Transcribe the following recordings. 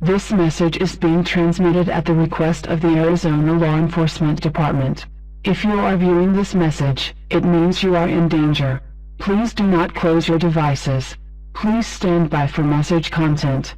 This message is being transmitted at the request of the Arizona Law Enforcement Department. If you are viewing this message, it means you are in danger. Please do not close your devices. Please stand by for message content.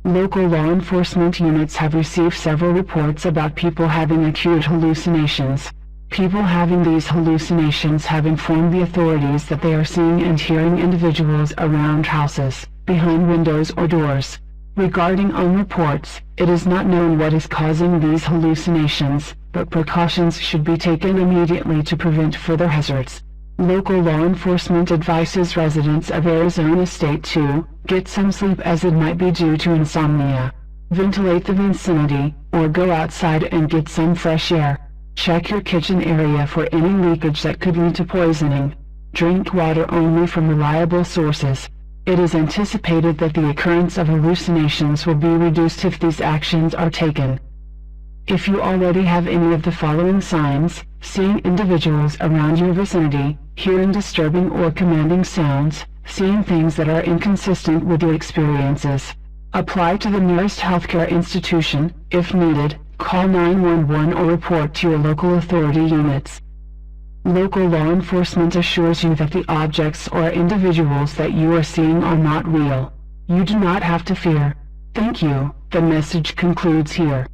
Local law enforcement units have received several reports about people having acute hallucinations. People having these hallucinations have informed the authorities that they are seeing and hearing individuals around houses, behind windows or doors. Regarding reports, it is not known what is causing these hallucinations, but precautions should be taken immediately to prevent further hazards. Local law enforcement advises residents of Arizona State to get some sleep, as it might be due to insomnia. Ventilate the vicinity, or go outside and get some fresh air. Check your kitchen area for any leakage that could lead to poisoning. Drink water only from reliable sources. It is anticipated that the occurrence of hallucinations will be reduced if these actions are taken. If you already have any of the following signs: seeing individuals around your vicinity, hearing disturbing or commanding sounds, seeing things that are inconsistent with your experiences, apply to the nearest healthcare institution. If needed, call 911 or report to your local authority units. Local law enforcement assures you that the objects or individuals that you are seeing are not real. You do not have to fear. Thank you. The message concludes here.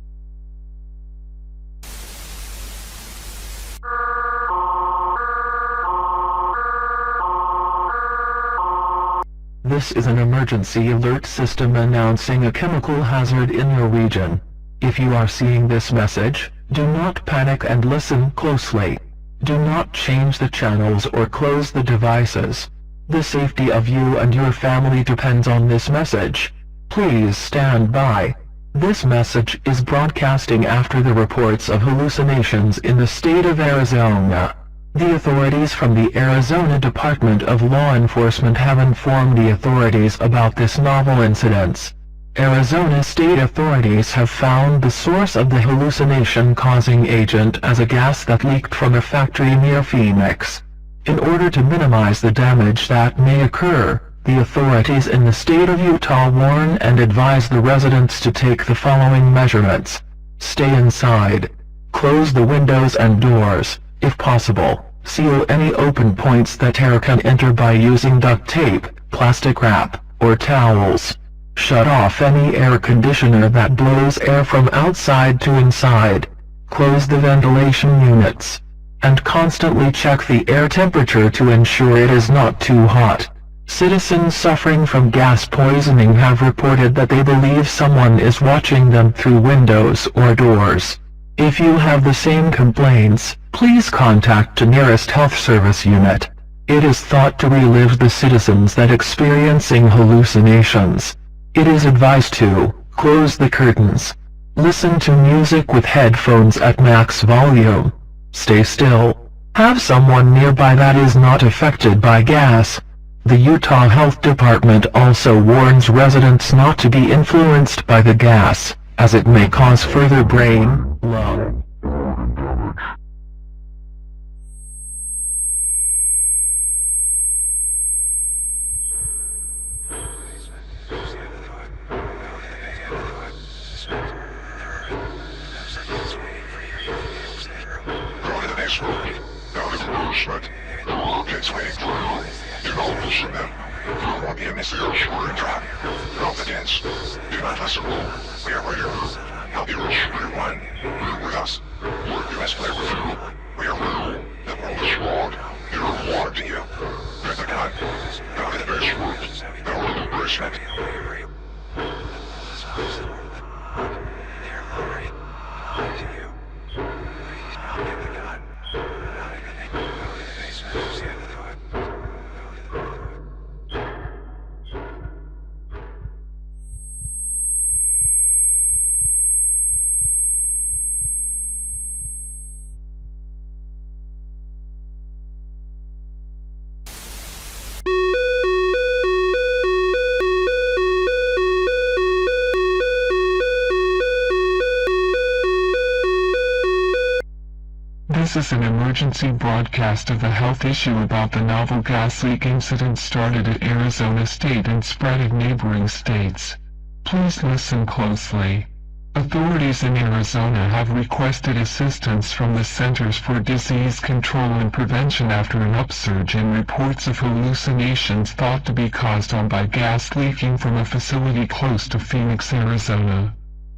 This is an emergency alert system announcing a chemical hazard in your region. If you are seeing this message, do not panic and listen closely. Do not change the channels or close the devices. The safety of you and your family depends on this message. Please stand by. This message is broadcasting after the reports of hallucinations in the state of Arizona. The authorities from the Arizona Department of Law Enforcement have informed the authorities about this novel incident. Arizona state authorities have found the source of the hallucination-causing agent as a gas that leaked from a factory near Phoenix. In order to minimize the damage that may occur, the authorities in the state of Utah warn and advise the residents to take the following measurements. Stay inside. Close the windows and doors. If possible, seal any open points that air can enter by using duct tape, plastic wrap, or towels. Shut off any air conditioner that blows air from outside to inside. Close the ventilation units. And constantly check the air temperature to ensure it is not too hot. Citizens suffering from gas poisoning have reported that they believe someone is watching them through windows or doors. If you have the same complaints, please contact the nearest health service unit. It is thought to relieve the citizens that experiencing hallucinations. It is advised to close the curtains. Listen to music with headphones at max volume. Stay still. Have someone nearby that is not affected by gas. The Utah Health Department also warns residents not to be influenced by the gas, as it may cause further brain, lung, objects waiting for you. Do not listen them. You don't want the emissaries shooter and trap. Drop the tents. Do not listen. We are here. Help you reach Route 1. Move with us. You must play with you. We are blue. The world is wrong. You don't want it to you. Get the gun. Go to the best route. Go to the basement. This is an emergency broadcast of the health issue about the novel gas leak incident started at Arizona State and spread in neighboring states. Please listen closely. Authorities in Arizona have requested assistance from the Centers for Disease Control and Prevention after an upsurge in reports of hallucinations thought to be caused by gas leaking from a facility close to Phoenix, Arizona.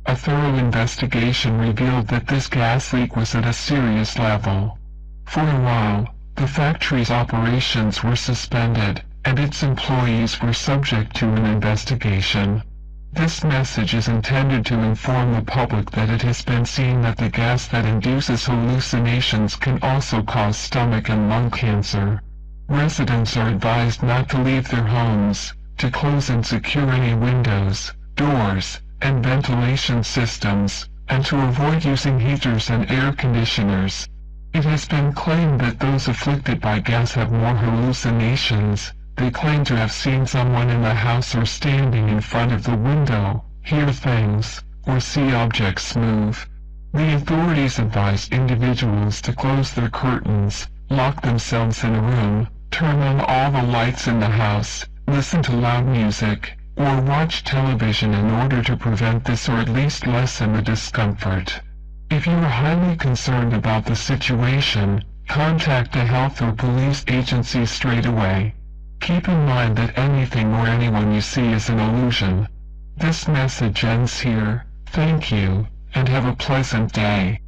A thorough investigation revealed that this gas leak was at a serious level. For a while, the factory's operations were suspended, and its employees were subject to an investigation. This message is intended to inform the public that it has been seen that the gas that induces hallucinations can also cause stomach and lung cancer. Residents are advised not to leave their homes, to close and secure any windows, doors, and ventilation systems, and to avoid using heaters and air conditioners. It has been claimed that those afflicted by gas have more hallucinations. They claim to have seen someone in the house or standing in front of the window, hear things, or see objects move. The authorities advise individuals to close their curtains, lock themselves in a room, turn on all the lights in the house, listen to loud music, or watch television in order to prevent this or at least lessen the discomfort. If you are highly concerned about the situation, contact a health or police agency straight away. Keep in mind that anything or anyone you see is an illusion. This message ends here. Thank you, and have a pleasant day.